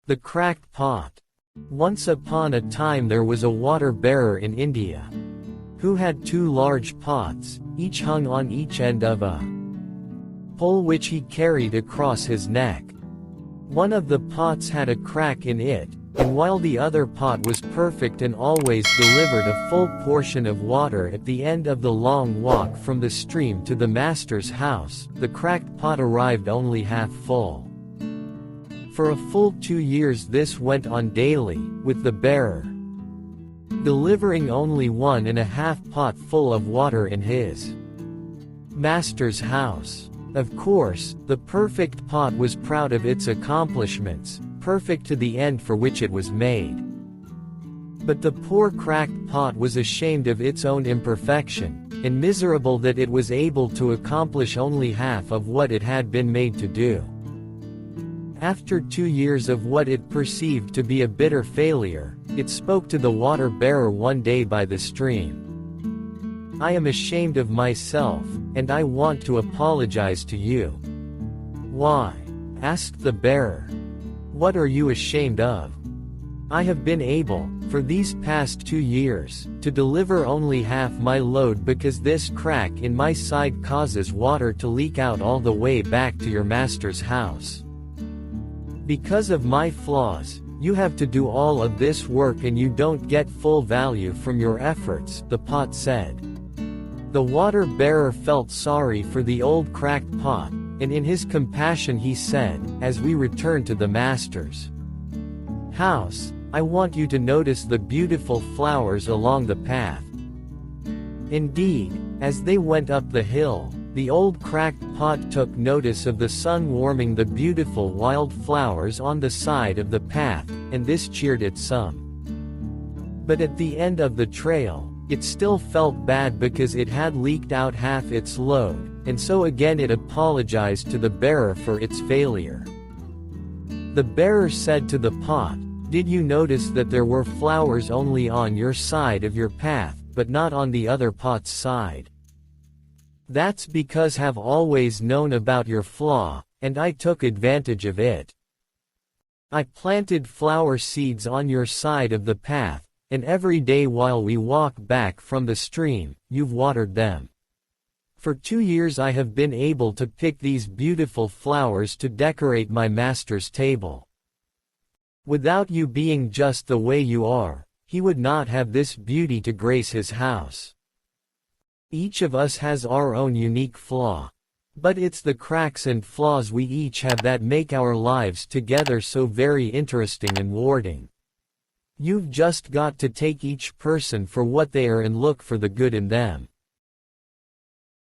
The Cracked Pot. Once upon a time there was a water bearer in India, who had two large pots, each hung on each end of a pole which he carried across his neck. One of the pots had a crack in it, and while the other pot was perfect and always delivered a full portion of water at the end of the long walk from the stream to the master's house, the cracked pot arrived only half full. For a full 2 years this went on daily, with the bearer delivering only 1.5 pot full of water in his master's house. Of course, the perfect pot was proud of its accomplishments, perfect to the end for which it was made. But the poor cracked pot was ashamed of its own imperfection, and miserable that it was able to accomplish only half of what it had been made to do. After 2 years of what it perceived to be a bitter failure, it spoke to the water bearer one day by the stream. "I am ashamed of myself, and I want to apologize to you." "Why?" asked the bearer. "What are you ashamed of?" "I have been able, for these past 2 years, to deliver only half my load because this crack in my side causes water to leak out all the way back to your master's house. Because of my flaws, you have to do all of this work and you don't get full value from your efforts," the pot said. The water bearer felt sorry for the old cracked pot, and in his compassion he said, as we returned to the master's house, "I want you to notice the beautiful flowers along the path." Indeed, as they went up the hill, the old cracked pot took notice of the sun warming the beautiful wild flowers on the side of the path, and this cheered it some. But at the end of the trail, it still felt bad because it had leaked out half its load, and so again it apologized to the bearer for its failure. The bearer said to the pot, "Did you notice that there were flowers only on your side of your path, but not on the other pot's side? That's because I've always known about your flaw, and I took advantage of it. I planted flower seeds on your side of the path, and every day while we walk back from the stream, you've watered them. For 2 years I have been able to pick these beautiful flowers to decorate my master's table. Without you being just the way you are, he would not have this beauty to grace his house. Each of us has our own unique flaw. But it's the cracks and flaws we each have that make our lives together so very interesting and rewarding. You've just got to take each person for what they are and look for the good in them."